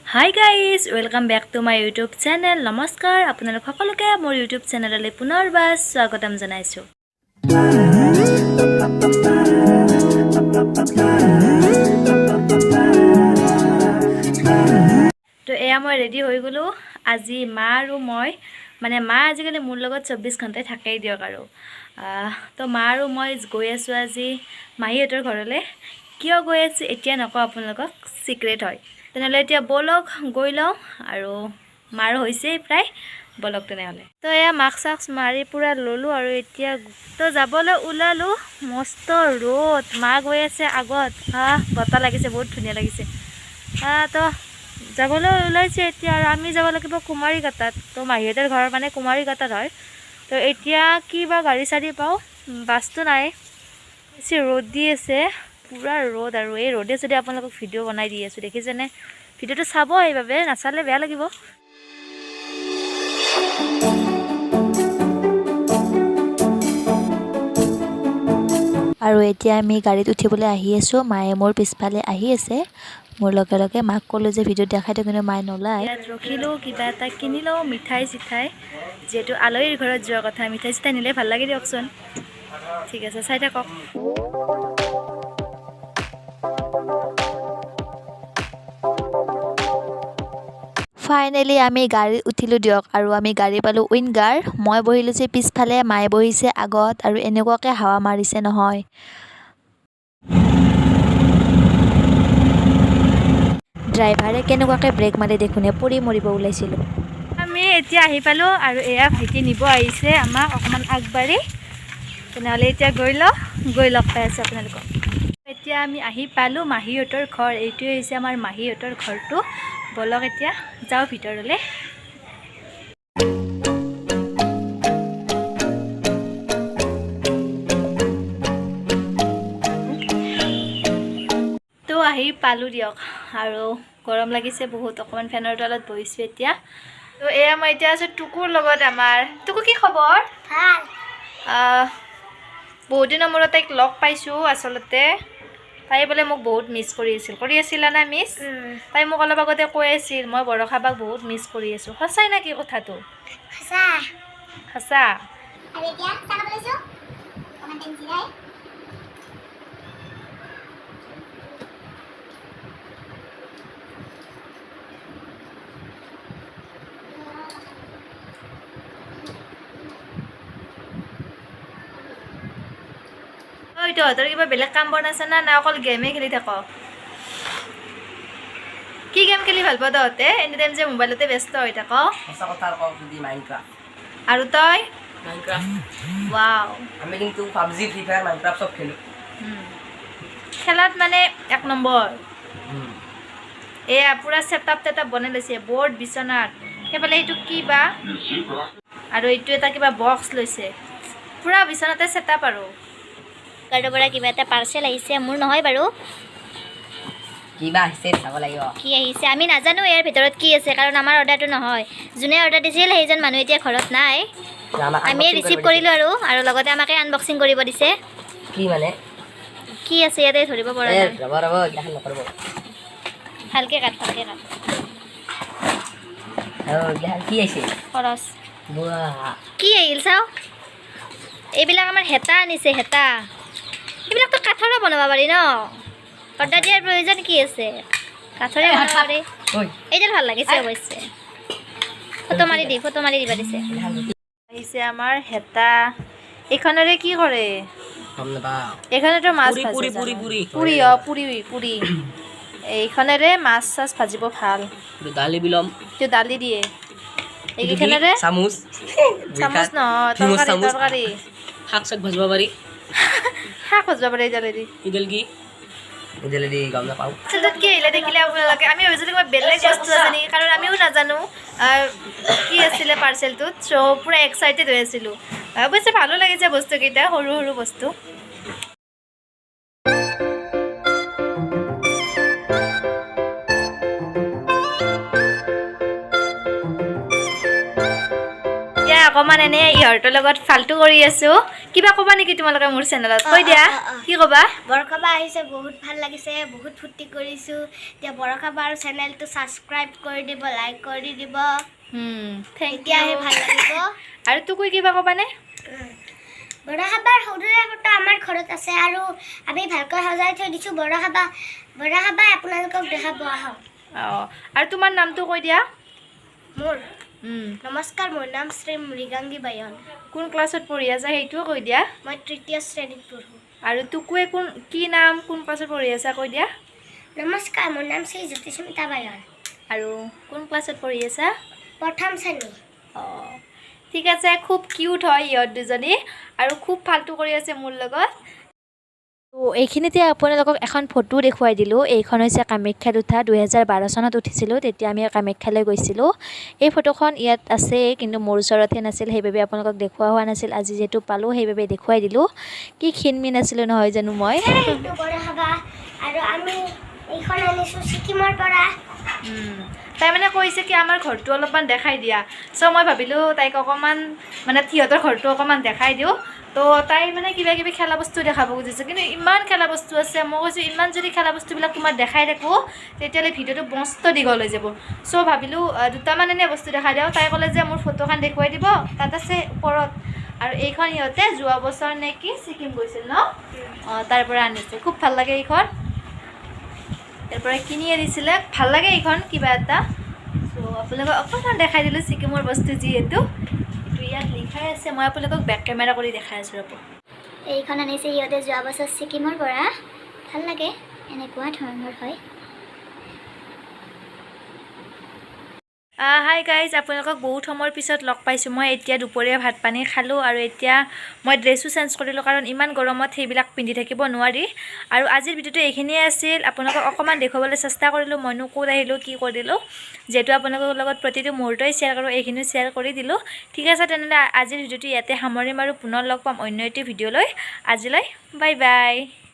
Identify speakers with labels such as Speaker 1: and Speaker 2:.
Speaker 1: Hi guys, welcome back to my YouTube channel. নমস্কাৰ আপোনালোক সকলোকে মোৰ YouTube চেনেললৈ পুনৰবাৰ স্বাগতম জনাইছো। তো এয়া মই ৰেডি হৈ গলো। আজি মা আৰু মই মানে মা আজিকালি মোৰ লগত 24 ঘণ্টাই থাকেই দিয়ক আৰু তো মা আৰু মই গৈ আছো আজি মাহীহঁতৰ ঘৰলৈ। কিয় গৈ আছো এতিয়া নকওঁ, আপোনালোকক সিক্ৰেট হয়। তেনেহ'লে এতিয়া বলক গৈ লওঁ আৰু মাৰ হৈছে প্ৰায় বলক তেনেহ'লে। তো এয়া মাস্ক চাস্ক মাৰি পূৰা ল'লোঁ আৰু এতিয়া তো যাবলৈ ওলালোঁ। মস্ত ৰ'দ, মা গৈ আছে আগত। বতাহ লাগিছে, বহুত ধুনীয়া লাগিছে। তো যাবলৈ ওলাইছে এতিয়া আৰু আমি যাব লাগিব কুমাৰীঘাটাত। তো মাহীহঁতৰ ঘৰ মানে কুমাৰীঘাটাত হয়। তো এতিয়া কি বা গাড়ী চাড়ী পাওঁ, বাছটো নাই। বেছি ৰ'দ দি আছে, পুৰা ৰ'দ। আৰু এই ৰ'দে যদি আপোনালোকক ভিডিঅ' বনাই দি আছোঁ, দেখিছেনে? ভিডিঅ'টো চাব, এইবাবে নাচালে বেয়া লাগিব। আৰু এতিয়া আমি গাড়ীত উঠিবলৈ আহি আছোঁ। মায়ে মোৰ পিছফালে আহি আছে। মোৰ লগে লগে মাক ক'লোঁ যে ভিডিঅ'ত দেখাই দিওঁ, কিন্তু মায়ে নলাই। ইয়াত ৰখিলোঁ, কিবা এটা কিনি লওঁ, মিঠাই চিঠাই। যিহেতু আলহীৰ ঘৰত যোৱা কথা, মিঠাই চিঠাই নিলে ভাল লাগে দিয়কচোন। ঠিক আছে, চাই থাকক। ফাইনেলি আমি গাড়ীত উঠিলোঁ দিয়ক, আৰু আমি গাড়ী পালোঁ উইংগাৰ। মই বহিলোঁ যে পিছফালে, মায়ে বহিছে আগত, আৰু এনেকুৱাকৈ হাৱা মাৰিছে নহয়। ড্ৰাইভাৰে কেনেকুৱাকৈ ব্ৰেক মাৰি দেখোনে, পৰি মৰিব ওলাইছিলোঁ। আমি এতিয়া আহি পালোঁ, আৰু এয়া ভাইটি নিব আহিছে আমাক অকণমান আগবাঢ়ি। তেনেহ'লে এতিয়া গৈ লগ পাই আছোঁ আপোনালোকক। এতিয়া আমি আহি পালোঁ মাহীহঁতৰ ঘৰ। এইটোৱে হৈছে আমাৰ মাহীহঁতৰ ঘৰটো। বলক এতিয়া যাওঁ ভিতৰলৈ। তো আহি পালোঁ দিয়ক, আৰু গৰম লাগিছে বহুত। অকণমান ফেনৰ তলত বহিছোঁ এতিয়া। তো এয়া মই এতিয়া আছোঁ টুকুৰ লগত। আমাৰ টুকু, কি খবৰ? ভাল। বহুত দিনৰ মূৰত তাইক লগ পাইছোঁ। আচলতে তাই বোলে মোক বহুত মিছ কৰি আছিলা না মিছ? তাই মোক অলপ আগতে কৈ আছিল, মই বৰষাবাক বহুত মিছ কৰি আছোঁ। সঁচাই নেকি কথাটো? সঁচা। তহঁতৰ কিবা বেলেগ কাম বন আছে না অকল গেমে খেলি থাক? কি গেম খেলি ভাল পাওঁ তহঁতে? এনি টাইম যে মোবাইলতে ব্যস্ত হৈ থাক। আৰু তই? ৱাও।
Speaker 2: আমি কিন্তু পাবজি, ফ্ৰী ফায়াৰ, মাইনক্ৰাফ্ট সব খেলো।
Speaker 1: খেলাত মানে এক নম্বৰ। এয়া পুৰা ছেটআপ বনাই লৈছে, বৰ্ড, বিচনাত। সেইফালে এইটো কি বা, আৰু এইটো এটা কিবা বক্স লৈছে। পুৰা বিচনাতে ছেটআপ। আৰু কাৰোবাৰ পৰা কিবা এটা পাৰ্চেল আহিছে, মোৰ নহয় বাৰু।
Speaker 2: কিবা আহিছে চাব লাগিব।
Speaker 1: কি আহিছে আমি নাজানো ইয়াৰ ভিতৰত কি আছে, কাৰণ আমাৰ অৰ্ডাৰটো নহয়। যোনে অৰ্ডাৰ দিছিল সেইজন মানুহ এতিয়া ঘৰত নাই। আমি ৰিচিভ কৰিলোঁ আৰু লগতে আমাকে আনবক্সিং কৰিব দিছে।
Speaker 2: কি মানে?
Speaker 1: কি আছে ইয়াতে ধৰিব পৰা নাই। ভালকে কাট।
Speaker 2: কি আহিছে?
Speaker 1: খৰচ কি আহিল চাওঁ। এইবিলাক আমাৰ হেতা আনিছে, হেতা। এইবিলাকতো কাঠৰে বনাব পাৰি ন? অৰ্ডাৰ দিয়াৰ প্ৰয়োজন কি আছে? কাঠৰে বনাব পাৰি। এইডাল ভাল লাগিছে অৱশ্যে। ফটো মাৰি দিবা দিছে। আহিছে আমাৰ হেতা। এইখনেৰে কি কৰে? এইখনেতো মাছ ভাজে। পুৰি। এইখনেৰে মাছ চাছ ভাজিব ভাল। দালি দিয়ে। এইখনেৰে চামুচ নহয়, তৰকাৰী।
Speaker 2: শাক চাক ভাজিব পাৰি। এইডালেদি গম নাপাওঁ।
Speaker 1: কি আহিলে দেখিলে আপোনালোকে? আমি ভাবিছিলোঁ কিবা বেলেগ বস্তু আছে নেকি, কাৰণ আমিও নাজানো কি আছিলে পাৰ্চেলটোত। চ' পুৰা এক্সাইটেড হৈ আছিলোঁ। অৱশ্যে ভালো লাগিছে বস্তুকেইটা, সৰু সৰু বস্তু। অকণমান এনেই ইহঁতৰ লগত ফাল্টু কৰি আছোঁ কিবা ক'বা নেকি তোমালোকে মোৰ চেনেলত কৈ দিয়া কি ক'বা
Speaker 3: বৰষাবা আহিছে বহুত ভাল লাগিছে বহুত ফূৰ্তি কৰিছোঁ এতিয়া বৰষাবাৰ চেনেলটো ছাবস্ক্ৰাইব কৰি দিব লাইক কৰি দিব
Speaker 1: থেংক
Speaker 3: তেতিয়াহে
Speaker 1: ইউ
Speaker 3: ভাল লাগিব
Speaker 1: আৰু তোকো কিবা ক'বানে
Speaker 3: বৰষাবাৰ সৰুৰে ফটো আমাৰ ঘৰত আছে আৰু আমি ভালকৈ সজাই থৈ দিছোঁ বৰষাবাই আপোনালোকক দেখাব আহক
Speaker 1: অঁ আৰু তোমাৰ নামটো কৈ দিয়া
Speaker 3: মোৰ নমস্কাৰ মোৰ নাম শ্ৰী মৃগাংগী বায়ন
Speaker 1: কোন ক্লাছত পঢ়ি আছা সেইটোও কৈ দিয়া
Speaker 3: মই তৃতীয় শ্ৰেণীত পঢ়োঁ
Speaker 1: আৰু তোকোৱে কি নাম কোন ক্লাছত পঢ়ি আছা কৈ দিয়া
Speaker 3: নমস্কাৰ মোৰ নাম শ্ৰী জ্যোতিস্মিতা বায়ন
Speaker 1: আৰু কোন ক্লাছত পঢ়ি আছা
Speaker 3: প্ৰথম শ্ৰেণী
Speaker 1: অঁ ঠিক আছে খুব কিউট হয় ইহঁত দুজনী আৰু খুব ফাল্টু কৰি আছে মোৰ লগত তো এইখিনিতে আপোনালোকক এখন ফটো দেখুৱাই দিলোঁ এইখন হৈছে কামাখ্যাত উঠা 2012 চনত উঠিছিলোঁ তেতিয়া আমি কামাখ্যালৈ গৈছিলোঁ এই ফটোখন ইয়াত আছে কিন্তু মোৰ ওচৰতহে নাছিল সেইবাবে আপোনালোকক দেখুওৱা হোৱা নাছিল আজি যিহেতু পালোঁ সেইবাবে দেখুৱাই দিলোঁ কি ক্ষীণমিন আছিলোঁ নহয় জানো মই
Speaker 3: বৰষাবা আৰু আমি এইখন আনিছোঁ ছিকিমৰ পৰা
Speaker 1: তাই মানে কৈছে কি আমাৰ ঘৰটো অলপমান দেখাই দিয়া চ' মই ভাবিলোঁ তাইক অকণমান মানে সিহঁতৰ ঘৰটো অকণমান দেখাই দিওঁ তো তাই মানে কিবা কিবি খেলা বস্তু দেখাব খুজিছে কিন্তু ইমান খেলা বস্তু আছে মই কৈছোঁ ইমান যদি খেলা বস্তুবিলাক তোমাৰ দেখাই থাকোঁ তেতিয়াহ'লে ভিডিঅ'টো মস্ত দীঘল হৈ যাব চ' ভাবিলোঁ দুটামান এনেই বস্তু দেখাই দিওঁ তাই ক'লে যে মোৰ ফটোখন দেখুৱাই দিব তাত আছে ওপৰত আৰু এইখন সিহঁতে যোৱা বছৰ নে কি ছিকিম গৈছিল ন অঁ তাৰ পৰা আনিছে খুব ভাল লাগে এইখন ইয়াৰ পৰা কিনি আনিছিলে ভাল লাগে এইখন কিবা এটা চ' আপোনালোকক অকণমান দেখাই দিলোঁ ছিকিমৰ বস্তু যিহেতু এইটো ইয়াত লিখাই আছে মই আপোনালোকক বেক কেমেৰা কৰি দেখাই আছোঁ ৰ'ব
Speaker 3: এইখন আনিছে সিহঁতে যোৱা বছৰ ছিকিমৰ পৰা ভাল লাগে এনেকুৱা ধৰণৰ হয়
Speaker 1: হাই গাইজ আপোনালোকক বহুত সময়ৰ পিছত লগ পাইছোঁ মই এতিয়া দুপৰীয়া ভাত পানী খালোঁ আৰু এতিয়া মই ড্ৰেছো চেঞ্জ কৰিলোঁ কাৰণ ইমান গৰমত সেইবিলাক পিন্ধি থাকিব নোৱাৰি আৰু আজিৰ ভিডিঅ'টো এইখিনিয়ে আছিল আপোনালোকক অকণমান দেখুৱাবলৈ চেষ্টা কৰিলোঁ মইনো ক'ত আহিলোঁ কি কৰিলোঁ যিহেতু আপোনালোকৰ লগত প্ৰতিটো মুহূৰ্তই শ্বেয়াৰ কৰোঁ এইখিনিও শ্বেয়াৰ কৰি দিলোঁ ঠিক আছে তেনেহ'লে আজিৰ ভিডিঅ'টো ইয়াতে সামৰিম আৰু পুনৰ লগ পাম অন্য এটি ভিডিঅ'লৈ আজিলৈ বাই বাই